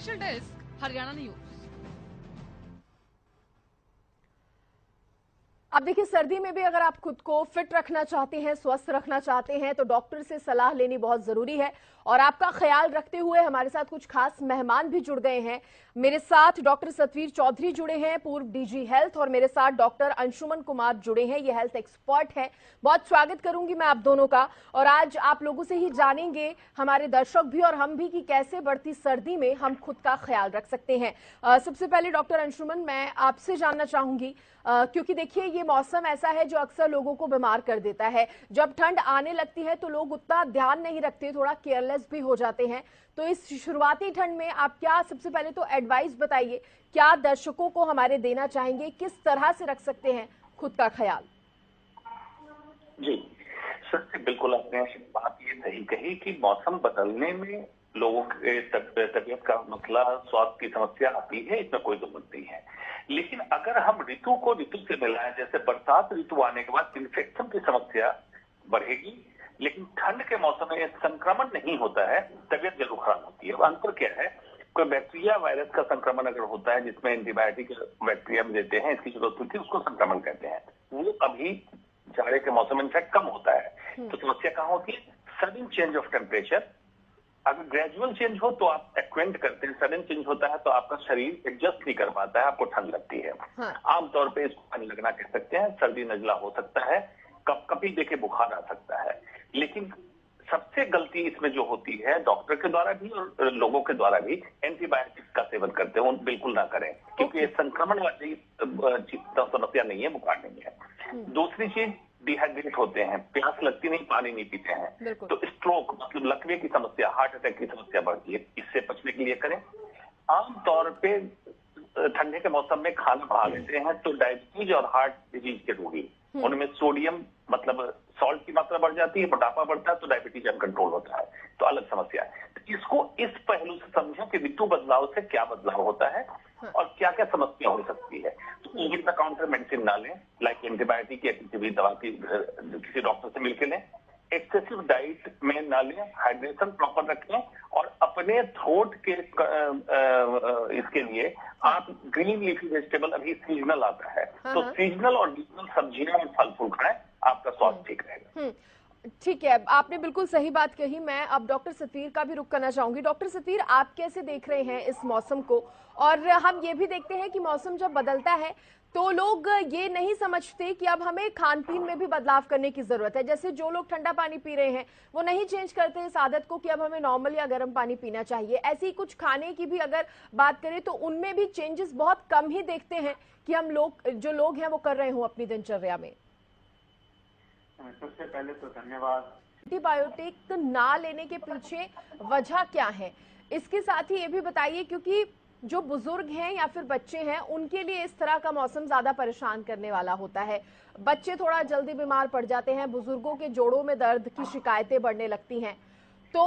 Special desk Haryana news. अब देखिए, सर्दी में भी अगर आप खुद को फिट रखना चाहते हैं, स्वस्थ रखना चाहते हैं, तो डॉक्टर से सलाह लेनी बहुत जरूरी है। और आपका ख्याल रखते हुए हमारे साथ कुछ खास मेहमान भी जुड़ गए हैं। मेरे साथ डॉक्टर सतवीर चौधरी जुड़े हैं, पूर्व डीजी हेल्थ, और मेरे साथ डॉक्टर अंशुमन कुमार जुड़े हैं, ये हेल्थ एक्सपर्ट हैं। बहुत स्वागत करूंगी मैं आप दोनों का। और आज आप लोगों से ही जानेंगे, हमारे दर्शक भी और हम भी, कि कैसे बढ़ती सर्दी में हम खुद का ख्याल रख सकते हैं। सबसे पहले डॉक्टर अंशुमन, मैं आपसे जानना चाहूंगी, क्योंकि देखिए ये मौसम ऐसा है जो अक्सर लोगों को बीमार कर देता है। जब ठंड आने लगती है तो लोग उतना ध्यान नहीं रखते, थोड़ा केयरलेस भी हो जाते हैं। तो इस शुरुआती ठंड में आप क्या, सबसे पहले तो एडवाइस बताइए, क्या दर्शकों को हमारे देना चाहेंगे, किस तरह से रख सकते हैं खुद का ख्याल? जी सर, बिल्कुल आपने बात ये सही कही कि मौसम बदलने में लोगों के तबीयत का मसला, स्वास्थ्य की समस्या आती है, इसमें कोई दुमत नहीं है। लेकिन अगर हम ऋतु को ऋतु से मिलाएं, जैसे बरसात ऋतु आने के बाद इन्फेक्शन की समस्या बढ़ेगी, लेकिन ठंड के मौसम में संक्रमण नहीं होता है, तबीयत जरूर खराब होती है। अंतर क्या है? कोई बैक्टीरिया वायरस का संक्रमण अगर होता है, जिसमें एंटीबायोटिक बैक्टीरिया में देते हैं, इसकी जरूरत होती है, उसको संक्रमण कहते हैं। वो अभी जाड़े के मौसम में इनफेक्ट कम होता है। तो समस्या कहाँ होती है? Sudden change of temperature. अगर ग्रेजुअल चेंज हो तो आप एक्वेंट करते हैं, सडन चेंज होता है तो आपका शरीर एडजस्ट नहीं कर पाता है, आपको ठंड लगती है। आमतौर पे इसको पानी लगना कह सकते हैं, सर्दी नजला हो सकता है, कभी देखे बुखार आ सकता है। लेकिन सबसे गलती इसमें जो होती है, डॉक्टर के द्वारा भी और लोगों के द्वारा भी, एंटीबायोटिक्स का सेवन करते हैं, वो बिल्कुल ना करें, क्योंकि ये संक्रमण वाली समस्या नहीं है, बुखार नहीं है। दूसरी चीज, डिहाइड्रेट होते हैं, प्यास लगती नहीं, पानी नहीं पीते हैं, तो स्ट्रोक मतलब लकवे की समस्या, हार्ट अटैक की समस्या बढ़ती है। इससे बचने के लिए करें, आमतौर पे ठंडे के मौसम में खाना खा लेते हैं तो डायबिटीज और हार्ट डिजीज के रोगी, उनमें सोडियम मतलब सॉल्ट की मात्रा बढ़ जाती है, मोटापा बढ़ता है, तो डायबिटीज अनकंट्रोल होता है, तो अलग समस्या है। तो इसको इस पहलू से समझो कि ऋतु बदलाव से क्या बदलाव होता है और क्या क्या समस्या हो सकती है। तो कोविड का काउंटर मेडिसिन ना लें, लाइक एंटीबायोटिक या किसी भी दवा की किसी डॉक्टर से मिलकर लें। एक्सेसिव डाइट में ना लें, हाइड्रेशन प्रॉपर रखें, और अपने थ्रोट के इसके लिए आप ग्रीन लीफी वेजिटेबल, अभी सीजनल आता है, तो सीजनल और सीजनल सब्जियां और फल फूल खाएं, आपका स्वास्थ्य ठीक रहेगा। ठीक है, आपने बिल्कुल सही बात कही। मैं अब डॉक्टर सतवीर का भी रुख करना चाहूंगी। डॉक्टर सतवीर, आप कैसे देख रहे हैं इस मौसम को? और हम ये भी देखते हैं कि मौसम जब बदलता है तो लोग ये नहीं समझते कि अब हमें खान पीन में भी बदलाव करने की जरूरत है। जैसे जो लोग ठंडा पानी पी रहे हैं वो नहीं चेंज करते इस आदत को कि अब हमें नॉर्मल या गर्म पानी पीना चाहिए। ऐसी कुछ खाने की भी अगर बात करें तो उनमें भी चेंजेस बहुत कम ही देखते हैं कि हम जो लोग हैं वो कर रहे हो अपनी दिनचर्या में। सबसे पहले तो धन्यवाद। एंटीबायोटिक ना लेने के पीछे वजह क्या है, इसके साथ ही ये भी बताइए, क्योंकि जो बुजुर्ग हैं या फिर बच्चे हैं उनके लिए इस तरह का मौसम ज्यादा परेशान करने वाला होता है। बच्चे थोड़ा जल्दी बीमार पड़ जाते हैं, बुजुर्गों के जोड़ों में दर्द की शिकायतें बढ़ने लगती हैं, तो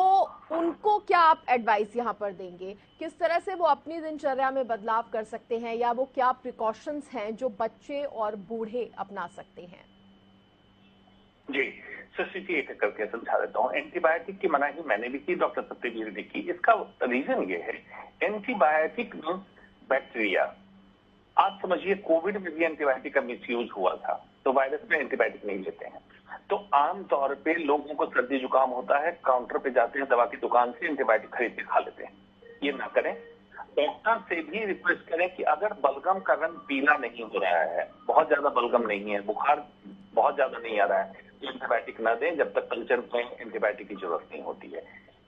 उनको क्या आप एडवाइस यहाँ पर देंगे? किस तरह से वो अपनी दिनचर्या में बदलाव कर सकते हैं, या वो क्या प्रिकॉशंस हैं जो बच्चे और बूढ़े अपना सकते हैं? जी सर, एक करके समझा देता हूँ। एंटीबायोटिक की मनाही मैंने भी की, डॉक्टर सत्यवीर ने की। इसका रीजन ये है, एंटीबायोटिक में बैक्टीरिया, आप समझिए कोविड में भी एंटीबायोटिक का मिसयूज हुआ था, तो वायरस में एंटीबायोटिक नहीं लेते हैं। तो आमतौर पे लोगों को सर्दी जुकाम होता है, काउंटर पे जाते हैं, दवा की दुकान से एंटीबायोटिक खरीद के खा लेते हैं। ये ना करें। डॉक्टर से भी रिक्वेस्ट करें कि अगर बलगम का रंग पीला नहीं हो रहा है, बहुत ज्यादा बलगम नहीं है, बुखार बहुत ज्यादा नहीं आ रहा है, एंटीबायोटिक ना दें जब तक कल्चर में एंटीबायोटिक की जरूरत नहीं होती है।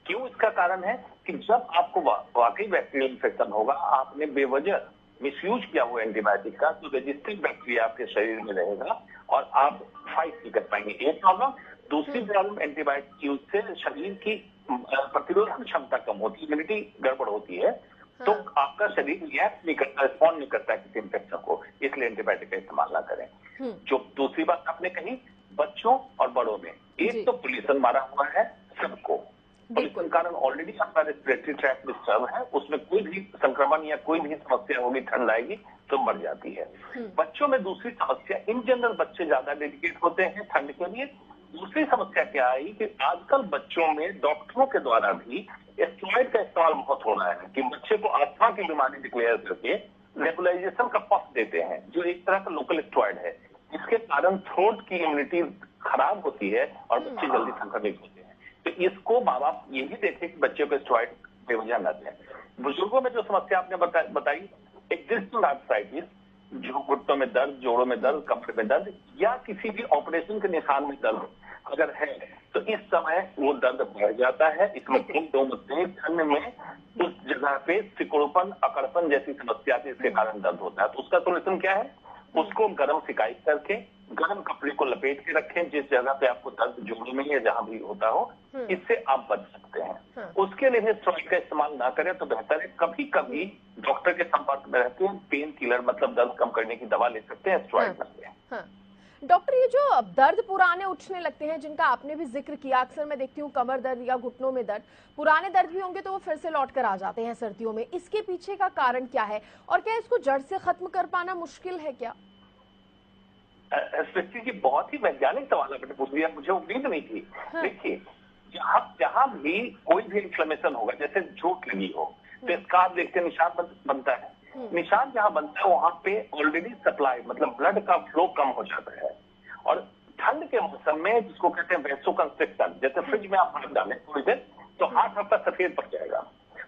क्यों? इसका कारण है कि जब आपको वाकई बैक्टीरियल इन्फेक्शन होगा, आपने बेवजह मिसयूज किया हुआ एंटीबायोटिक का, तो रेजिस्टेंट बैक्टीरिया आपके शरीर में रहेगा और आप फाइट नहीं कर पाएंगे। एक प्रॉब्लम। दूसरी प्रॉब्लम, एंटीबायोटिक यूज से शरीर की प्रतिरोधक क्षमता कम होती है, इम्यूनिटी गड़बड़ होती है, तो आपका शरीर रिएक्ट नहीं करता, रिस्पॉन्ड नहीं करता है किसी इन्फेक्शन को, इसलिए एंटीबायोटिक का इस्तेमाल ना करें। जो दूसरी बात आपने कही, बच्चों और बड़ों में, एक तो पोल्यूशन मारा हुआ है सबको, पोल्यूशन कारण ऑलरेडी आपका रेस्पिरेटरी ट्रैक्ट डिस्टर्ब है, उसमें कोई भी संक्रमण या कोई भी समस्या होगी, ठंड आएगी तो मर जाती है। बच्चों में दूसरी समस्या, इन जनरल बच्चे ज्यादा डेडिकेट होते हैं ठंड के लिए, दूसरी समस्या क्या आई कि आजकल बच्चों में डॉक्टरों के द्वारा भी स्टेरॉइड का इस्तेमाल बहुत हो रहा है कि बच्चे को अस्थमा की बीमारी डिक्लेयर करके नेबुलाइजेशन का पफ देते हैं, जो एक तरह का लोकल स्टेरॉइड है। इसके कारण थ्रोट की इम्यूनिटी खराब होती है और बच्चे जल्दी संक्रमित होते हैं। तो इसको माँ बाप ये भी देखें कि बच्चे को स्टेरॉइड बेवजह न दें। बुजुर्गों में जो समस्या आपने बताई एक्जिस्टिंग आर्थराइटिस, जो घुटनों में दर्द, जोड़ों में दर्द, कमर में दर्द या किसी भी ऑपरेशन के निशान में दर्द अगर है तो इस समय वो दर्द बढ़ जाता है। इसमें दो मुद्दे, ठंड में उस जगह पे सिकुड़पन, अकड़पन जैसी समस्या थी, इसके कारण दर्द होता है। तो उसका सोल्यूशन क्या है? उसको गर्म सिकाई करके गर्म कपड़े को लपेट के रखें जिस जगह पे आपको दर्द जोड़ों में या जहां भी होता हो, इससे आप बच सकते हैं। उसके लिए स्टेरॉइड का इस्तेमाल ना करें तो बेहतर है। कभी कभी डॉक्टर के संपर्क में रहते हैं, पेन किलर मतलब दर्द कम करने की दवा ले सकते हैं, स्टेरॉइड करते हैं। डॉक्टर, ये जो दर्द पुराने उठने लगते हैं जिनका आपने भी जिक्र किया, अक्सर मैं देखती हूँ कमर दर्द या घुटनों में दर्द, पुराने दर्द भी होंगे तो वो फिर से लौट कर आ जाते हैं सर्दियों में, इसके पीछे का कारण क्या है और क्या इसको जड़ से खत्म कर पाना मुश्किल है क्या? स्मृति जी, बहुत ही वैज्ञानिक सवाल आपने पूछ दिया, मुझे उम्मीद नहीं थी। देखिए, जहां भी कोई भी इन्फ्लेमेशन होगा, जैसे चोट लगी हो तो स्कार देखते निशान बनता है। निशान जहां बनता है वहां पे ऑलरेडी सप्लाई मतलब ब्लड का फ्लो कम हो जाता है। और ठंड के मौसम में जिसको कहते हैं वैसोकंस्ट्रिक्शन, जैसे फ्रिज में आप हाथ डालें थोड़ी देर तो हाथ आपका सफेद पड़ जाएगा,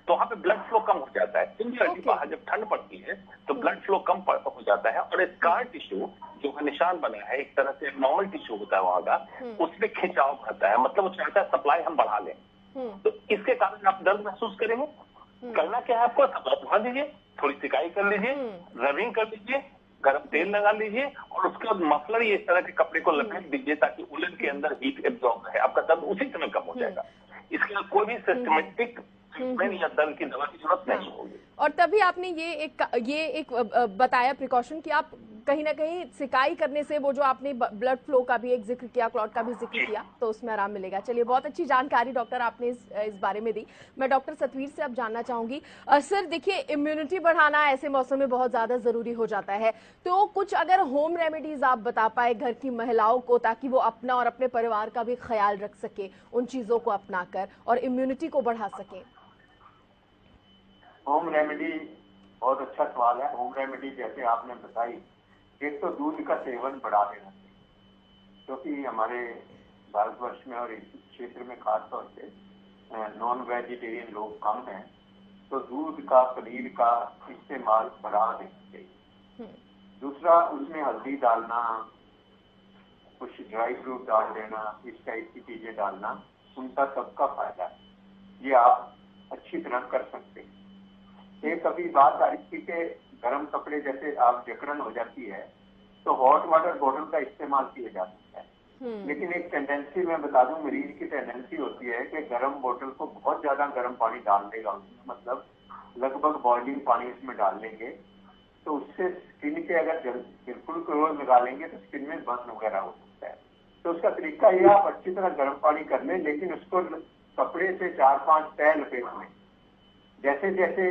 तो वहां पे ब्लड फ्लो कम हो जाता है। सिमिलरली बाहर जब ठंड पड़ती है तो ब्लड फ्लो कम हो जाता है और स्कार टिश्यू जो निशान बना है एक तरह से नॉर्मल टिश्यू होता है वहां का, उसमें खिंचाव बढ़ता है, मतलब वो चाहता है सप्लाई हम बढ़ा लें। तो इसके कारण आप दर्द महसूस करेंगे। करना क्या है आपको? सप्लाई बढ़ा दीजिए, थोड़ी सिकाई कर लीजिए, रबिंग कर लीजिए, गर्म तेल लगा लीजिए और उसके बाद मफलर ये इस तरह के कपड़े को लपेट दीजिए ताकि उलन के अंदर हीट एब्जॉर्ब रहे, आपका दर्द उसी समय कम हो जाएगा। इसके लिए कोई भी सिस्टमेटिक ट्रीटमेंट या दर्द की दवा की जरूरत नहीं होगी। और तभी आपने ये एक बताया प्रिकॉशन कि आप कहीं ना कहीं सिकाई करने से वो जो आपने ब्लड फ्लो का भी एक जिक्र किया, क्लॉट का भी जिक्र किया, तो उसमें आराम मिलेगा। चलिए, बहुत अच्छी जानकारी डॉक्टर आपने इस बारे में दी। मैं डॉक्टर सतवीर से अब जानना चाहूंगी, सर देखिए, इम्यूनिटी बढ़ाना ऐसे मौसम में बहुत ज्यादा जरूरी हो जाता है, तो कुछ अगर होम रेमेडीज आप बता पाए घर की महिलाओं को ताकि वो अपना और अपने परिवार का भी ख्याल रख सके उन चीजों को अपनाकर और इम्यूनिटी को बढ़ा सके। होम रेमेडी बहुत अच्छा सवाल है। होम रेमेडी जैसे आपने बताई, एक तो दूध का सेवन बढ़ा देना चाहिए, क्योंकि हमारे भारतवर्ष में और इस क्षेत्र में खासतौर से नॉन वेजिटेरियन लोग कम हैं, तो दूध का, पनीर का इस्तेमाल बढ़ा देना चाहिए। दूसरा, उसमें हल्दी डालना, कुछ ड्राई फ्रूट डाल देना, इस टाइप की चीजें डालना, उनका सबका फायदा है, ये आप अच्छी तरह कर सकते हैं। एक अभी बात आई थी कि गर्म कपड़े जैसे आप जकड़न हो जाती है तो हॉट वाटर बॉटल का इस्तेमाल किया जा सकता है, लेकिन एक टेंडेंसी मैं बता दूं, मरीज की टेंडेंसी होती है कि गर्म बोतल को बहुत ज्यादा गर्म पानी डाल देगा उसमें, मतलब लगभग बॉइलिंग पानी इसमें डाल लेंगे, तो उससे स्किन के अगर बिल्कुल क्लोज लगा लेंगे तो स्किन में बर्न वगैरह हो सकता है। तो उसका तरीका यह, आप अच्छी तरह गर्म पानी कर लें, लेकिन उसको कपड़े से 4-5 तह लपेट लें। जैसे जैसे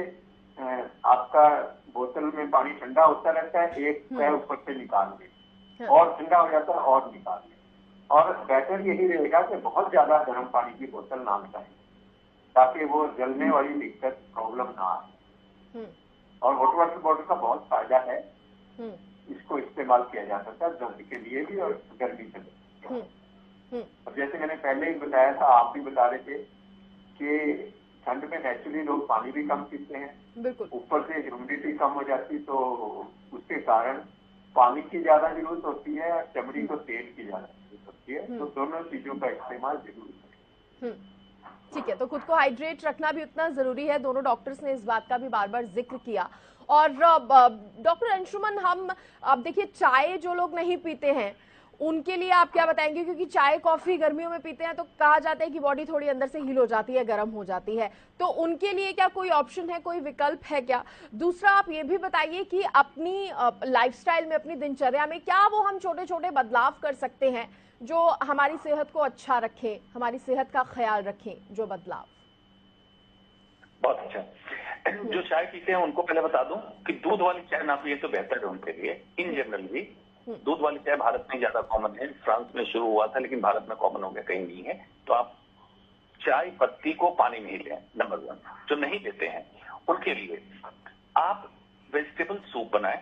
आपका बोतल में पानी ठंडा होता रहता है, एक तह ऊपर से निकाल लें और ठंडा हो जाता है और निकाल लें। और बेटर यही रहेगा कि बहुत ज्यादा गर्म पानी की बोतल ना लगाएं ताकि वो जलने वाली दिक्कत, प्रॉब्लम ना आए। और हॉट वाटर बॉटल का बहुत फायदा है, इसको इस्तेमाल किया जा सकता है दर्द के लिए भी और गर्मी के लिए। अब जैसे मैंने पहले ही बताया था, आप भी बता रहे थे कि ठंड में नेचुरली लोग पानी भी कम पीते हैं, ऊपर से ह्यूमिडिटी कम हो जाती, तो उसके कारण पानी की ज्यादा जरूरत होती है और चमड़ी को तेल की ज्यादा जरूरत होती है। तो दोनों चीजों का इस्तेमाल जरूरी है। ठीक है, तो खुद को हाइड्रेट रखना भी उतना जरूरी है। दोनों डॉक्टर्स ने इस बात का भी बार बार जिक्र किया। और डॉक्टर अंशुमन, हम अब देखिए, चाय जो लोग नहीं पीते हैं उनके लिए आप क्या बताएंगे? क्योंकि चाय कॉफी गर्मियों में पीते हैं तो कहा जाता है कि बॉडी थोड़ी अंदर से हील हो जाती है, गर्म हो जाती है, तो उनके लिए क्या कोई ऑप्शन है, कोई विकल्प है क्या? दूसरा, आप ये भी बताइए कि अपनी लाइफस्टाइल में, अपनी दिनचर्या में क्या वो हम छोटे छोटे बदलाव कर सकते हैं जो हमारी सेहत को अच्छा रखें, हमारी सेहत का ख्याल रखें, जो बदलाव? बहुत अच्छा। जो चाय पीते हैं उनको पहले बता दूं कि दूध वाली चाय ना पिए तो बेहतर है उनके लिए इन जनरल भी। दूध वाली चाय भारत में ज्यादा कॉमन है, फ्रांस में शुरू हुआ था लेकिन भारत में कॉमन हो गया, कहीं नहीं है। तो आप चाय पत्ती को पानी में ही लें, नंबर 1। जो नहीं लेते हैं उनके लिए आप वेजिटेबल सूप बनाएं,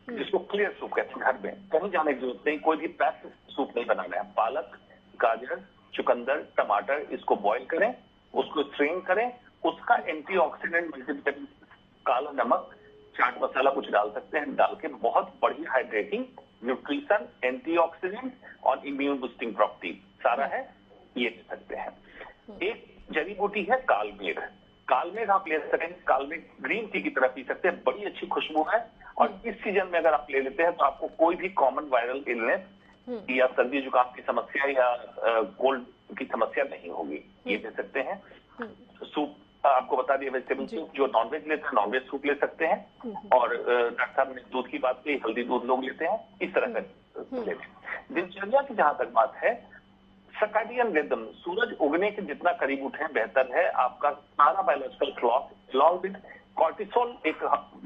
जिसको क्लियर सूप कहते हैं। घर में कहीं जाने की जरूरत नहीं, कोई भी पैक्ड सूप नहीं बनाना है। पालक, गाजर, चुकंदर, टमाटर, इसको बॉईल करें, उसको स्ट्रेन करें, उसका एंटीऑक्सीडेंट मल्टीविटामिन, काला नमक, चाट मसाला कुछ डाल सकते हैं, डाल के बहुत बढ़िया हाइड्रेटिंग, न्यूट्रिशन, एंटीऑक्सीडेंट और इम्यून बूस्टिंग प्रॉपर्टी सारा है, ये ले सकते हैं। एक जड़ी बूटी है कालमेघ। कालमेघ आप ले सकते हैं, कालमेघ ग्रीन टी की तरह पी सकते हैं, बड़ी अच्छी खुशबू है। और इस सीजन में अगर आप ले लेते हैं तो आपको कोई भी कॉमन वायरल इलनेस या सर्दी जुकाम की समस्या या कोल्ड की समस्या नहीं होगी, ये ले सकते हैं। सूप आपको बता दिया, वेजिटेबल सूप। जो नॉनवेज लेते हैं नॉनवेज सूप ले सकते हैं। और डॉक्टर साहब ने दूध की बात की, हल्दी दूध लोग लेते हैं, इस तरह का लेते हैं। दिनचर्या की जहां तक बात है, सर्कैडियन रिदम, सूरज उगने के जितना करीब उठे बेहतर है। आपका सारा biological clock along with cortisol, एक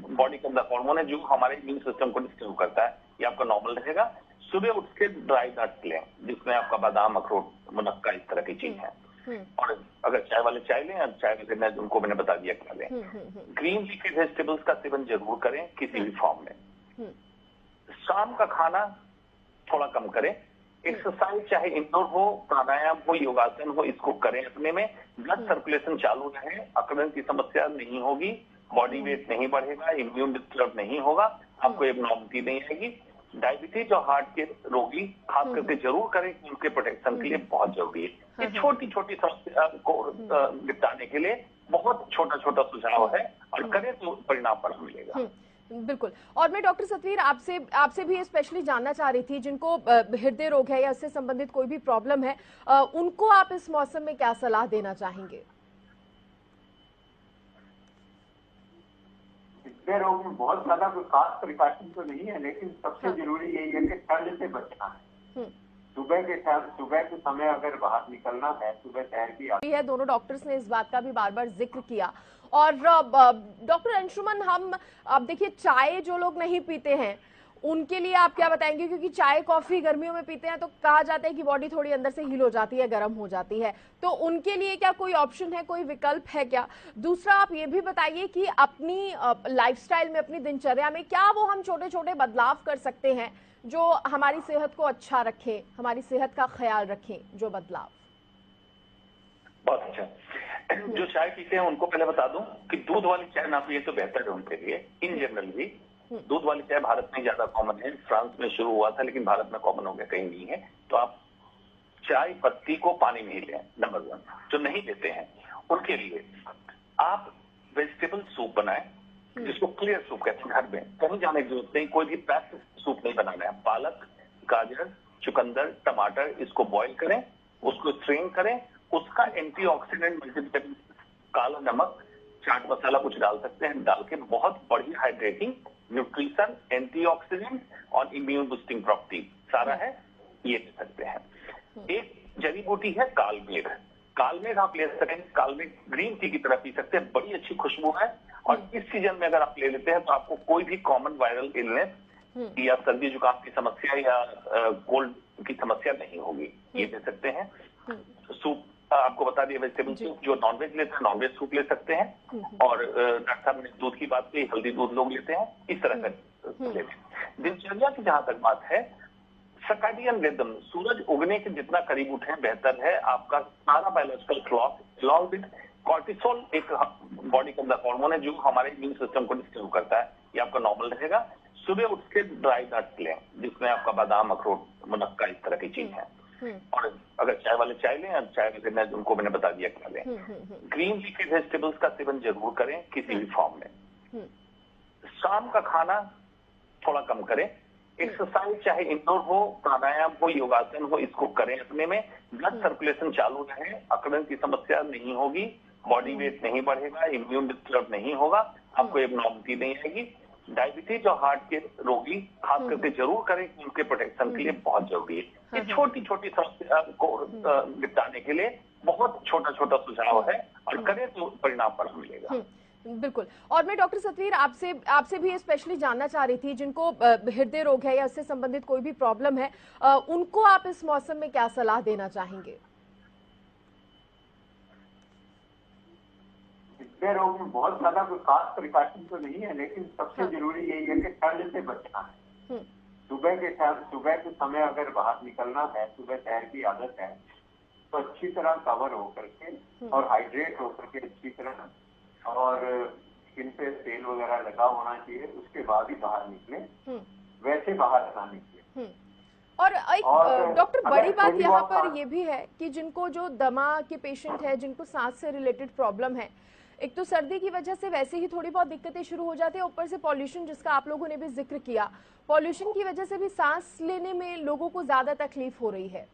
बॉडी के अंदर हार्मोन है जो हमारे इम्यून सिस्टम को डिस्टर्ब करता है, ये आपका नॉर्मल रहेगा। सुबह उठ के ड्राई नट्स लें, जिसमें आपका बादाम, अखरोट, मुनक्का, इस तरह की चीज है। और अगर चाय वाले चाय लें, चाय में उनको मैंने बता दिया क्या लें। ग्रीन लीफी वेजिटेबल्स का सेवन जरूर करें किसी भी फॉर्म में। शाम का खाना थोड़ा कम करें। एक्सरसाइज चाहे इंडोर हो, प्राणायाम हो, योगासन हो, इसको करें अपने में। ब्लड सर्कुलेशन चालू रहे, अकड़न की समस्या नहीं होगी, बॉडी वेट नहीं बढ़ेगा, इम्यून डिस्टर्ब नहीं होगा, आपको एबनॉर्मलिटी नहीं आएगी। डायबिटीज और हार्ट के रोगी खास करके जरूर करें, उनके प्रोटेक्शन के लिए बहुत जरूरी है। ये छोटी छोटी समस्या को निपटाने के लिए बहुत छोटा छोटा सुझाव है, और करें तो परिणाम बड़ा मिलेगा। बिल्कुल। और मैं डॉक्टर सतवीर आपसे भी स्पेशली जानना चाह रही थी, जिनको हृदय रोग है या इससे संबंधित कोई भी प्रॉब्लम है, उनको आप इस मौसम में क्या सलाह देना चाहेंगे? हृदय रोग में बहुत ज्यादा कोई खास प्रिकॉशन तो नहीं है, लेकिन सबसे जरूरी यही है कि ठंड से बचना है। सुबह के समय अगर बाहर निकलना है, सुबह सैर की है। दोनों डॉक्टर्स ने इस बात का भी बार बार जिक्र किया। और डॉक्टर अंशुमन, हम अब देखिए, चाय जो लोग नहीं पीते हैं उनके लिए आप क्या बताएंगे? क्योंकि चाय कॉफी गर्मियों में पीते हैं तो कहा जाता है कि बॉडी थोड़ी अंदर से हील हो जाती है, गर्म हो जाती है, तो उनके लिए क्या कोई ऑप्शन है, कोई विकल्प है क्या? दूसरा, आप ये भी बताइए कि अपनी लाइफस्टाइल में, अपनी दिनचर्या में क्या वो हम छोटे छोटे बदलाव कर सकते हैं जो हमारी सेहत को अच्छा रखें, हमारी सेहत का ख्याल रखें, जो बदलाव? बहुत अच्छा। जो चाय पीते हैं उनको पहले बता दूं कि दूध वाली चाय ना पिए तो बेहतर है उनके लिए। इन जनरल भी दूध वाली चाय भारत में ज्यादा कॉमन है, फ्रांस में शुरू हुआ था लेकिन भारत में कॉमन हो गया, कहीं नहीं है। तो आप चाय पत्ती को पानी में ही लें, नंबर 1। जो नहीं लेते हैं उनके लिए आप वेजिटेबल सूप बनाएं, जिसको क्लियर सूप कहते हैं। घर में कहीं जाने की जरूरत नहीं, कोई भी पैक्ड सूप नहीं बनाना है। पालक, गाजर, चुकंदर, टमाटर, इसको बॉईल करें, उसको स्ट्रेन करें, उसका एंटीऑक्सीडेंट मल्टीविटामिन, काला नमक, चाट मसाला कुछ डाल सकते हैं, डाल के बहुत बढ़िया हाइड्रेटिंग, न्यूट्रिशन, एंटीऑक्सीडेंट और इम्यून बूस्टिंग प्रॉपर्टी सारा है, ये ले सकते हैं। एक जड़ी बूटी है कालमेघ। कालमेघ आप ले सकते हैं, कालमेघ ग्रीन टी की तरह पी सकते हैं, बड़ी अच्छी खुशबू है। और इस सीजन में अगर आप ले लेते हैं तो आपको कोई भी कॉमन वायरल इलनेस या सर्दी जुकाम की समस्या या कोल्ड की समस्या नहीं होगी, ये ले सकते हैं। सूप आपको बता दिया, वेजिटेबल सूप। जो नॉनवेज लेते हैं नॉनवेज सूप ले सकते हैं। और डॉक्टर साहब ने दूध की बात की, हल्दी दूध लोग लेते हैं, इस तरह का लेते हैं। दिनचर्या की जहां तक बात है, सर्कैडियन रिदम, सूरज उगने के जितना करीब उठे बेहतर है। आपका सारा biological clock along with cortisol, एक बॉडी के अंदर हार्मोन है जो हमारे इम्यून सिस्टम को डिस्टर्ब करता है, ये आपका नॉर्मल रहेगा। सुबह उठ के ड्राई नट्स लें, जिसमें आपका बादाम, अखरोट, मुनक्का, इस तरह की चीज है। और अगर चाय वाले चाय लें, चाय में उनको मैंने बता दिया क्या लें। ग्रीन लीफी वेजिटेबल्स का सेवन जरूर करें किसी भी फॉर्म में। शाम का खाना थोड़ा कम करें। एक्सरसाइज चाहे इंडोर हो, प्राणायाम हो, योगासन हो, इसको करें अपने में। ब्लड सर्कुलेशन चालू रहे, अकड़न की समस्या नहीं होगी, बॉडी वेट नहीं बढ़ेगा, इम्यून डिस्टर्ब नहीं होगा, आपको एबनॉर्मलिटी नहीं आएगी। डायबिटीज और हार्ट के रोगी खास करके जरूर करें, उनके प्रोटेक्शन के लिए बहुत जरूरी है। ये छोटी छोटी समस्या को निपटाने के लिए बहुत छोटा छोटा सुझाव है, और करें तो परिणाम बड़ा मिलेगा। बिल्कुल। और मैं डॉक्टर सतवीर आपसे भी स्पेशली जानना चाह रही थी, जिनको हृदय रोग है या इससे संबंधित कोई भी प्रॉब्लम है, उनको आप इस मौसम में क्या सलाह देना चाहेंगे? हृदय रोग में बहुत ज्यादा कोई खास प्रिकॉशन तो नहीं है, लेकिन सबसे जरूरी यही है कि ठंड से बचना है। सुबह के समय अगर बाहर निकलना है, सुबह सैर की आदत है, तो अच्छी तरह कवर होकर के और हाइड्रेट होकर के अच्छी तरह, और स्किन पे तेल वगैरह लगा होना चाहिए, उसके बाद ही बाहर निकले, वैसे बाहर ना निकले। और एक डॉक्टर बड़ी बात यहाँ पर ये भी है कि जिनको जो दमा के पेशेंट है, जिनको सांस से रिलेटेड प्रॉब्लम है, एक तो सर्दी की वजह से वैसे ही थोड़ी बहुत दिक्कतें शुरू हो जाती है, ऊपर से पॉल्यूशन जिसका आप लोगों ने भी जिक्र किया, पॉल्यूशन की वजह से भी सांस लेने में लोगों को ज्यादा तकलीफ हो रही है।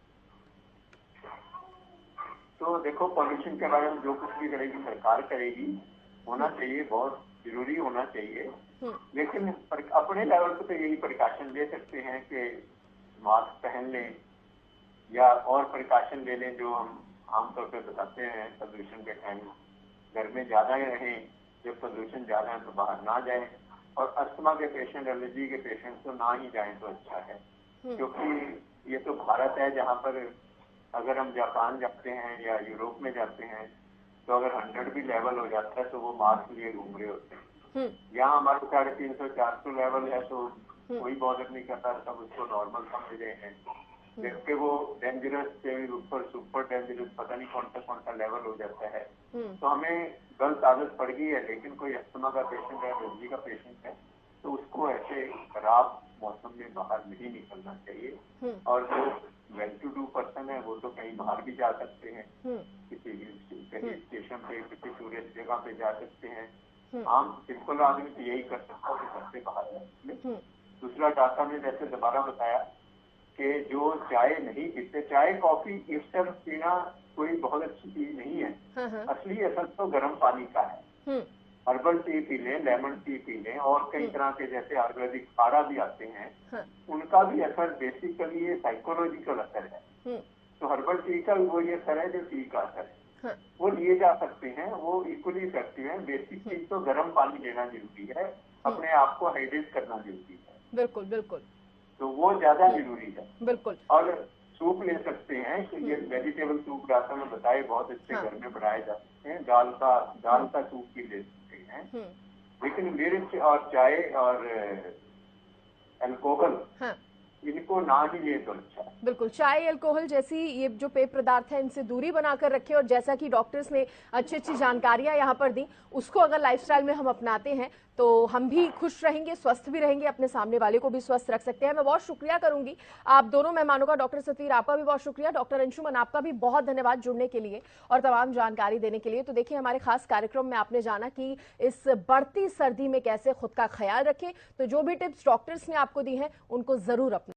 तो देखो, पॉल्यूशन के बारे में जो कुछ भी करेगी सरकार करेगी, होना चाहिए, बहुत जरूरी होना चाहिए, लेकिन अपने लेवल पे तो यही प्रिकॉशन ले सकते हैं कि मास्क पहन लें या और प्रिकॉशन ले लें जो हम आमतौर पर बताते हैं प्रदूषण के टाइम। घर में ज्यादा ही रहें, जब प्रदूषण ज्यादा है तो बाहर ना जाएं, और अस्थमा के पेशेंट, एलर्जी के पेशेंट तो ना ही जाएं तो अच्छा है, क्योंकि ये तो भारत है जहाँ पर अगर हम जापान जाते हैं या यूरोप में जाते हैं तो अगर 100 भी लेवल हो जाता है तो वो मास्क लिए घूम रहे होते हैं। यहाँ हमारे 350-400 लेवल है तो कोई बॉदर नहीं करता, सब उसको नॉर्मल समझ रहे हैं, जबकि वो डेंजरस से ऊपर सुपर डेंजरस पता नहीं कौन सा लेवल हो जाता है। तो हमें गलत आदत पड़ गई है। लेकिन कोई अस्थमा का पेशेंट है, एलर्जी का पेशेंट है, तो उसको ऐसे खराब मौसम में बाहर नहीं निकलना चाहिए, और जो वेल टू डू पर्सन है वो तो कहीं बाहर भी जा सकते हैं, किसी हिल स्टेशन पे, किसी टूरिस्ट जगह पे जा सकते हैं। आम सिंपल आदमी तो यही कर सकता है कि घर से बाहर निकले। दूसरा, डॉक्टर ने जैसे दोबारा बताया कि जो चाय नहीं पीते, चाय कॉफी इस तरह पीना कोई बहुत अच्छी चीज नहीं है। असली असर तो गर्म पानी का है। हर्बल टी पी लें, लेमन टी पी लें, और कई तरह के जैसे आयुर्वेदिक काढ़ा भी आते हैं, उनका भी असर बेसिकली ये साइकोलॉजिकल असर है। तो हर्बल टी का वही असर है जो टी का असर है, वो लिए जा सकते हैं, वो इक्वली इफेक्टिव है। बेसिक चीज तो गर्म पानी लेना जरूरी है, अपने आप को हाइड्रेट करना जरूरी है। बिल्कुल बिल्कुल, तो वो ज्यादा जरूरी है। बिल्कुल। और सूप ले सकते हैं, तो ये वेजिटेबल सूप डॉक्टर ने बताए बहुत अच्छे घर में बनाए जा सकते हैं। दाल का सूप भी ले सकते हैं, लेकिन मिर्च और चाय और अल्कोहल इनको ना ही ले तो अच्छा है। बिल्कुल, चाय, अल्कोहल जैसी ये जो पेय पदार्थ है, इनसे दूरी बनाकर रखें। और जैसा कि डॉक्टर्स ने अच्छी अच्छी जानकारियां यहाँ पर दी, उसको अगर लाइफस्टाइल में हम अपनाते हैं तो हम भी खुश रहेंगे, स्वस्थ भी रहेंगे, अपने सामने वाले को भी स्वस्थ रख सकते हैं। मैं बहुत शुक्रिया करूंगी आप दोनों मेहमानों का। डॉक्टर सतवीर, आपका भी बहुत शुक्रिया। डॉक्टर अंशुमन, आपका भी बहुत धन्यवाद जुड़ने के लिए और तमाम जानकारी देने के लिए। तो देखिए, हमारे खास कार्यक्रम में आपने जाना कि इस बढ़ती सर्दी में कैसे खुद का ख्याल रखें। तो जो भी टिप्स डॉक्टर्स ने आपको दी हैं उनको जरूर अपनाएं।